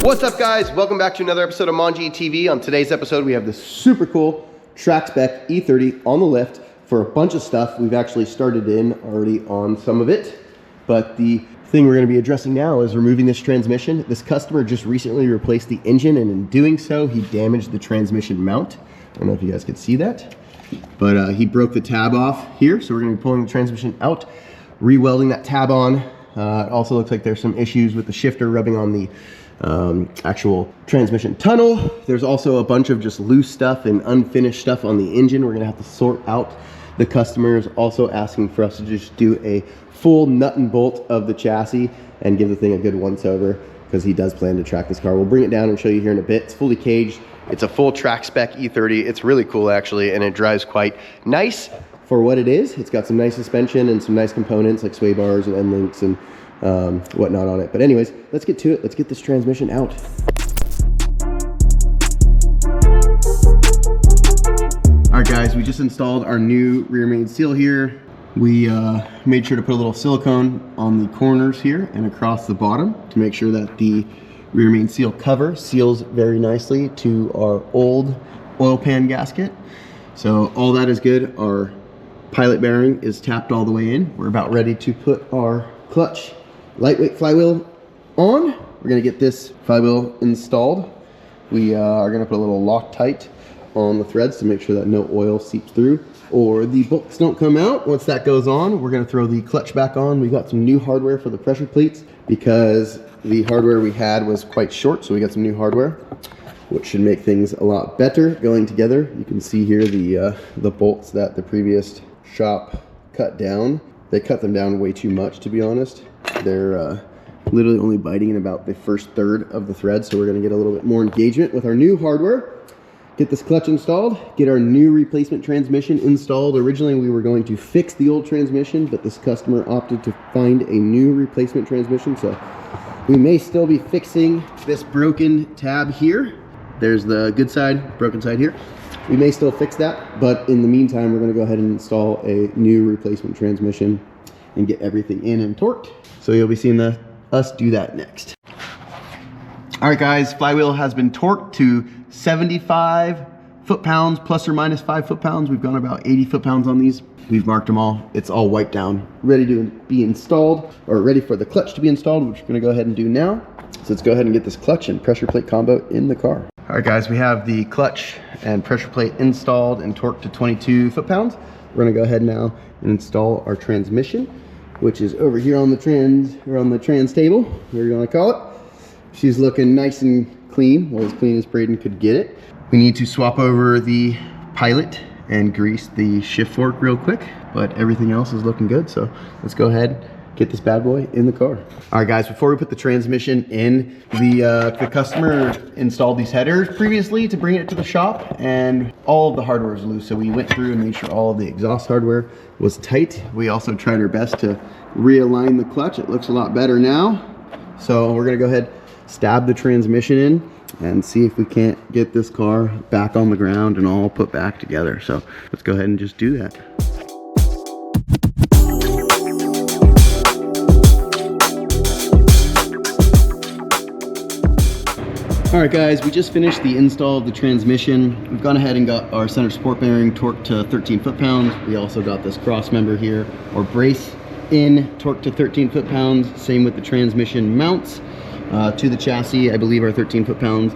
What's up, guys? Welcome back to another episode of Manji TV. On today's episode, we have this super cool track spec E30 on the lift for a bunch of stuff. We've actually started in already on some of it, but the thing we're going to be addressing now is removing this transmission. This customer just recently replaced the engine, and in doing so, he damaged the transmission mount. I don't know if you guys can see that, but he broke the tab off here, so we're going to be pulling the transmission out, re-welding that tab on. It also looks like there's some issues with the shifter rubbing on the actual transmission tunnel. There's also a bunch of just loose stuff and unfinished stuff on the engine. We're gonna have to sort out. The customer is also asking for us to just do a full nut and bolt of the chassis and give the thing a good once over, because he does plan to track this car. We'll bring it down and show you here in a bit. It's fully caged. It's a full track spec E30. It's really cool actually, and it drives quite nice for what it is. It's got some nice suspension and some nice components like sway bars and end links and whatnot on it. But anyways, let's get to it. Let's get this transmission out. All right, guys, we just installed our new rear main seal here. We made sure to put a little silicone on the corners here and across the bottom to make sure that the rear main seal cover seals very nicely to our old oil pan gasket. So all that is good. Our pilot bearing is tapped all the way in. We're about ready to put our clutch lightweight flywheel on. We're gonna get this flywheel installed. We are gonna put a little Loctite on the threads to make sure that no oil seeps through or the bolts don't come out. Once that goes on, we're gonna throw the clutch back on. We've got some new hardware for the pressure plates because the hardware we had was quite short, so we got some new hardware, which should make things a lot better going together. You can see here the bolts that the previous shop cut down. They cut them down way too much, to be honest. They're literally only biting in about the first third of the thread, so we're gonna get a little bit more engagement with our new hardware. Get this clutch installed, get our new replacement transmission installed. Originally, we were going to fix the old transmission, but this customer opted to find a new replacement transmission, so we may still be fixing this broken tab here. There's the good side, broken side here. We may still fix that, but in the meantime, we're gonna go ahead and install a new replacement transmission and get everything in and torqued. So you'll be seeing us do that next. All right, guys, flywheel has been torqued to 75 foot-pounds, plus or minus 5 foot-pounds. We've gone about 80 foot-pounds on these. We've marked them all. It's all wiped down, ready to be installed, or ready for the clutch to be installed, which we're gonna go ahead and do now. So let's go ahead and get this clutch and pressure plate combo in the car. All right, guys, we have the clutch and pressure plate installed and torqued to 22 foot-pounds. We're gonna go ahead now and install our transmission, which is over here on the trans table, whatever you wanna call it. She's looking nice and clean, well, as clean as Braden could get it. We need to swap over the pilot and grease the shift fork real quick, but everything else is looking good. So let's go ahead, get this bad boy in the car. All right, guys, before we put the transmission in, the customer installed these headers previously to bring it to the shop, and all of the hardware was loose. So we went through and made sure all of the exhaust hardware was tight. We also tried our best to realign the clutch. It looks a lot better now. So we're gonna go ahead, stab the transmission in and see if we can't get this car back on the ground and all put back together. So let's go ahead and just do that. All right, guys, we just finished the install of the transmission. We've gone ahead and got our center support bearing torqued to 13 foot-pounds. We also got this cross member here, or brace, in torqued to 13 foot-pounds. Same with the transmission mounts to the chassis, I believe, are 13 foot-pounds.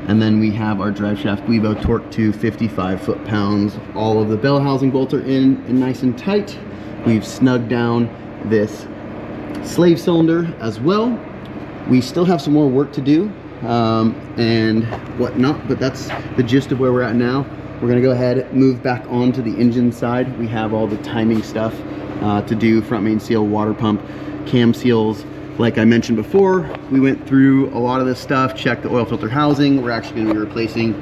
And then we have our drive shaft guibo torqued to 55 foot-pounds. All of the bell housing bolts are in and nice and tight. We've snugged down this slave cylinder as well. We still have some more work to do and whatnot, but that's the gist of where we're at now. We're gonna go ahead, move back onto the engine side. We have all the timing stuff to do: front main seal, water pump, cam seals. Like I mentioned before, we went through a lot of this stuff, checked the oil filter housing. We're actually gonna be replacing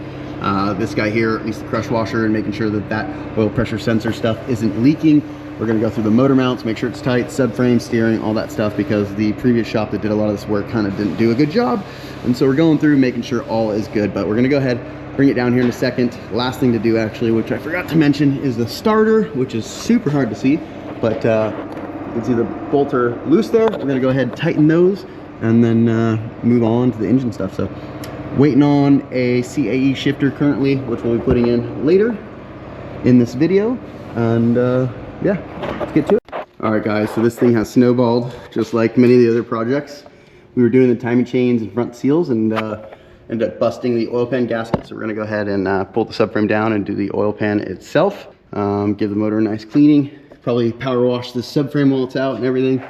this guy here, at least the crush washer, and making sure that that oil pressure sensor stuff isn't leaking. We're gonna go through the motor mounts, make sure it's tight, subframe, steering, all that stuff, because the previous shop that did a lot of this work kind of didn't do a good job. And so we're going through making sure all is good, but we're gonna go ahead, bring it down here in a second. Last thing to do actually, which I forgot to mention, is the starter, which is super hard to see, but you can see the bolts are loose there. We're gonna go ahead and tighten those and then move on to the engine stuff. So waiting on a CAE shifter currently, which we'll be putting in later in this video. And yeah, let's get to it. All right guys, so this thing has snowballed just like many of the other projects. We were doing the timing chains and front seals and ended up busting the oil pan gasket. So we're gonna go ahead and pull the subframe down and do the oil pan itself. Give the motor a nice cleaning. Probably power wash the subframe while it's out and everything.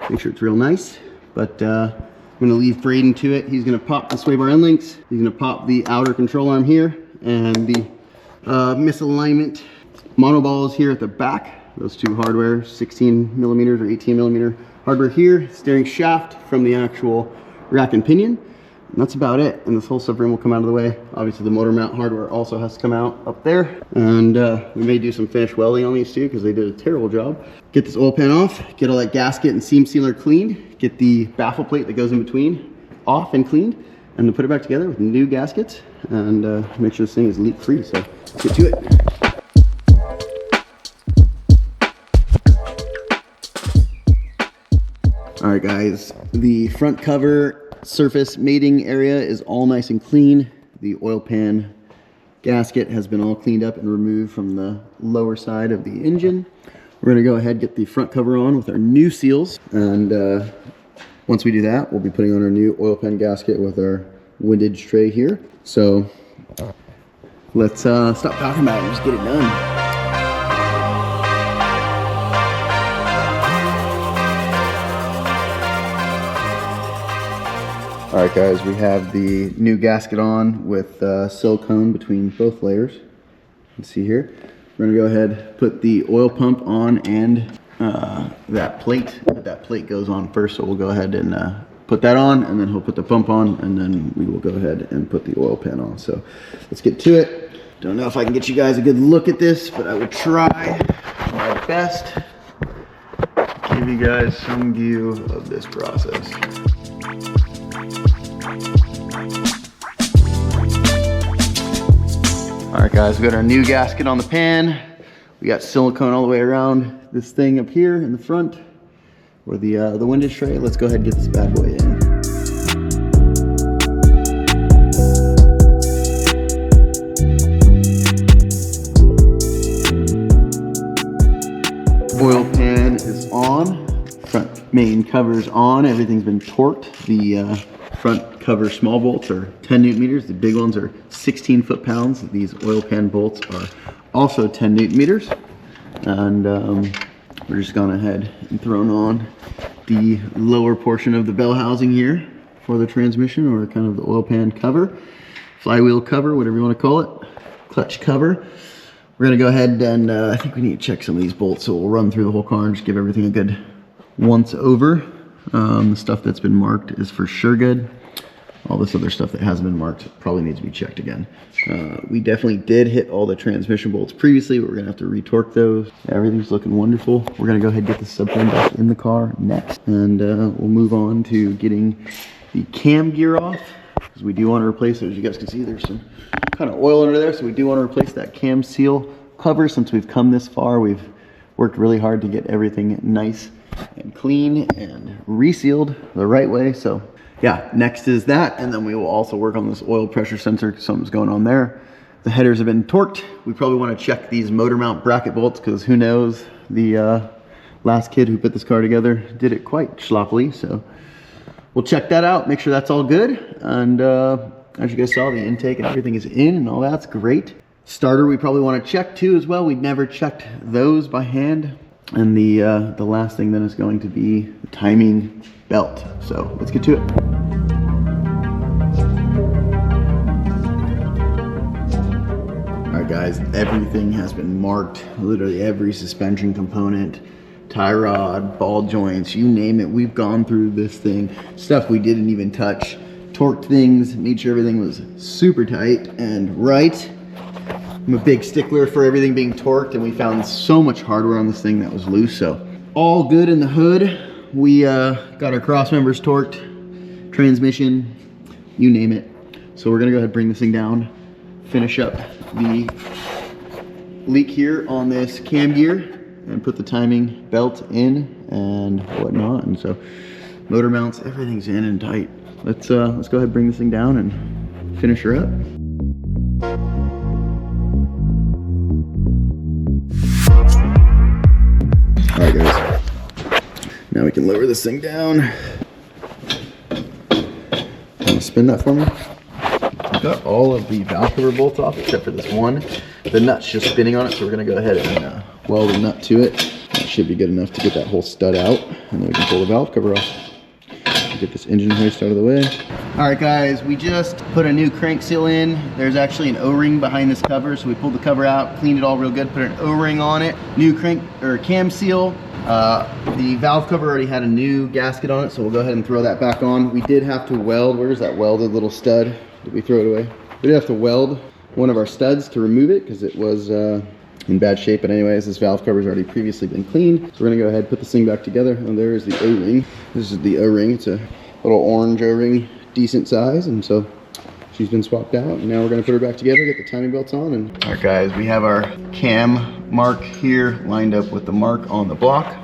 Make sure it's real nice. But I'm gonna leave Braden to it. He's gonna pop the sway bar end links. He's gonna pop the outer control arm here and the misalignment monoballs here at the back. Those two hardware, 16 millimeters or 18 millimeter hardware here. Steering shaft from the actual rack and pinion. And that's about it. And this whole subframe will come out of the way. Obviously the motor mount hardware also has to come out up there. And we may do some finish welding on these too because they did a terrible job. Get this oil pan off, get all that gasket and seam sealer cleaned, get the baffle plate that goes in between off and cleaned, and then put it back together with new gaskets and make sure this thing is leak free. So let's get to it. All right guys, the front cover surface mating area is all nice and clean. The oil pan gasket has been all cleaned up and removed from the lower side of the engine. We're gonna go ahead and get the front cover on with our new seals. And once we do that, we'll be putting on our new oil pan gasket with our windage tray here. So let's stop talking about it and just get it done. All right guys, we have the new gasket on with silicone between both layers. You can see here. We're gonna go ahead, put the oil pump on and that plate. But that plate goes on first, so we'll go ahead and put that on, and then he'll put the pump on, and then we will go ahead and put the oil pan on. So let's get to it. Don't know if I can get you guys a good look at this, but I will try my best to give you guys some view of this process. All right guys, we got our new gasket on the pan. We got silicone all the way around this thing up here in the front, or the windage tray. Let's go ahead and get this bad boy in. Oil pan is on, front main cover is on, everything's been torqued. The front cover small bolts are 10 Newton meters. The big ones are 16 foot-pounds. These oil pan bolts are also 10 Newton meters. And we're just gone ahead and thrown on the lower portion of the bell housing here for the transmission, or kind of the oil pan cover, flywheel cover, whatever you want to call it, clutch cover. We're gonna go ahead and I think we need to check some of these bolts, so we'll run through the whole car and just give everything a good once over. The stuff that's been marked is for sure good. All this other stuff that hasn't been marked probably needs to be checked again. We definitely did hit all the transmission bolts previously, but we're gonna have to retorque those. Everything's looking wonderful. We're gonna go ahead and get the subframe back in the car next, and we'll move on to getting the cam gear off, because we do want to replace it. As you guys can see, there's some kind of oil under there, so we do want to replace that cam seal cover. Since we've come this far, we've worked really hard to get everything nice and clean and resealed the right way. So yeah, next is that, and then we will also work on this oil pressure sensor. Something's going on there. The headers have been torqued. We probably want to check these motor mount bracket bolts, because who knows, the last kid who put this car together did it quite sloppily. So we'll check that out, make sure that's all good. And as you guys saw, the intake and everything is in and all that's great. Starter we probably want to check too as well. We'd never checked those by hand. And the last thing then is going to be the timing belt. So let's get to it. All right guys, everything has been marked. Literally every suspension component, tie rod, ball joints, you name it. We've gone through this thing. Stuff we didn't even touch. Torqued things, made sure everything was super tight and right. I'm a big stickler for everything being torqued, and we found so much hardware on this thing that was loose. So all good in the hood. We got our cross members torqued, transmission, you name it. So we're gonna go ahead and bring this thing down, finish up the leak here on this cam gear, and put the timing belt in and whatnot. And so motor mounts, everything's in and tight. Let's go ahead and bring this thing down and finish her up. All right, guys. Now we can lower this thing down. Spin that for me. I've got all of the valve cover bolts off except for this one. The nut's just spinning on it, so we're gonna go ahead and weld a nut to it. That should be good enough to get that whole stud out, and then we can pull the valve cover off. Get this engine hoist out of the way. All right, guys, we just put a new crank seal in. There's actually an O-ring behind this cover, so we pulled the cover out, cleaned it all real good, put an O-ring on it. New crank or cam seal. The valve cover already had a new gasket on it, so we'll go ahead and throw that back on. We did have to weld. Where's that welded little stud? Did we throw it away? We did have to weld one of our studs to remove it because it was in bad shape. But anyways, this valve cover's already previously been cleaned, so we're gonna go ahead and put this thing back together. And there's the O-ring. This is the O-ring. It's a little orange O-ring, decent size, and so she's been swapped out. And now we're gonna put her back together, get the timing belts on. And all right, guys, we have our cam mark here lined up with the mark on the block.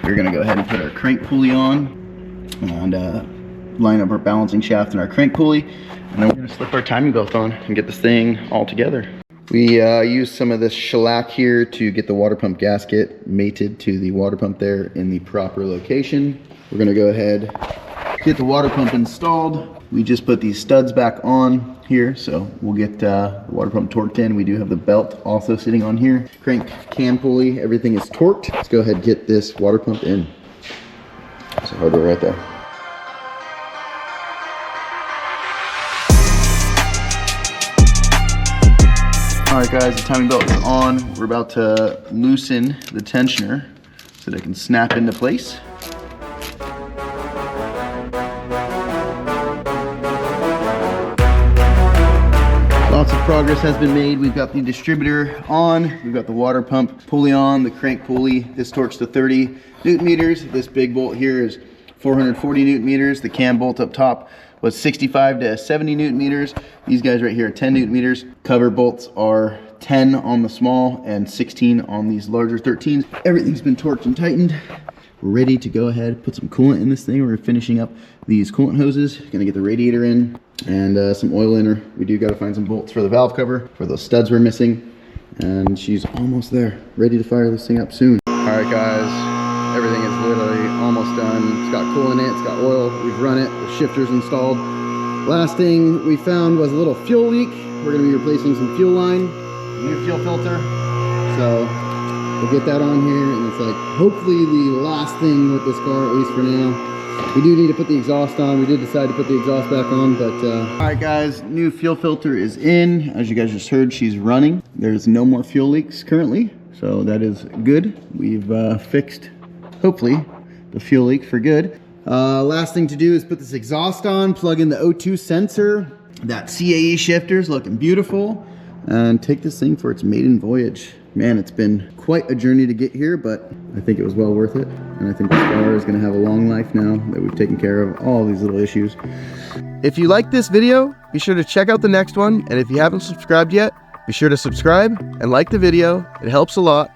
We're gonna go ahead and put our crank pulley on and line up our balancing shaft and our crank pulley, and then we're gonna slip our timing belt on and get this thing all together. We used some of this shellac here to get the water pump gasket mated to the water pump there in the proper location. We're gonna go ahead, get the water pump installed. We just put these studs back on here, so we'll get the water pump torqued in. We do have the belt also sitting on here. Crank cam pulley, everything is torqued. Let's go ahead and get this water pump in. That's a hardware right there. All right, guys, the timing belt is on. We're about to loosen the tensioner so that it can snap into place. Lots of progress has been made. We've got the distributor on, we've got the water pump pulley on, the crank pulley. This torques to 30 Newton meters. This big bolt here is 440 Newton meters. The cam bolt up top was 65 to 70 Newton meters. These guys right here are 10 Newton meters. Cover bolts are 10 on the small and 16 on these larger 13s. Everything's been torqued and tightened. We're ready to go ahead, put some coolant in this thing. We're finishing up these coolant hoses. Gonna get the radiator in and some oil in her. We do gotta find some bolts for the valve cover, for those studs we're missing. And she's almost there, ready to fire this thing up soon. All right, guys, everything is literally almost done. It's got coolant in it, it's got oil. We've run it, the shifter's installed. Last thing we found was a little fuel leak. We're gonna be replacing some fuel line, new fuel filter. So we'll get that on here, and it's like hopefully the last thing with this car, at least for now. We do need to put the exhaust on. We did decide to put the exhaust back on, but all right, guys, new fuel filter is in. As you guys just heard, she's running. There's no more fuel leaks currently, so that is good. We've fixed, hopefully, the fuel leak for good. Last thing to do is put this exhaust on, plug in the O2 sensor. That CAE shifter's looking beautiful, and take this thing for its maiden voyage. Man, it's been quite a journey to get here, but I think it was well worth it. And I think this car is gonna have a long life now that we've taken care of all these little issues. If you like this video, be sure to check out the next one. And if you haven't subscribed yet, be sure to subscribe and like the video. It helps a lot.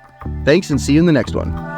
Thanks, and see you in the next one.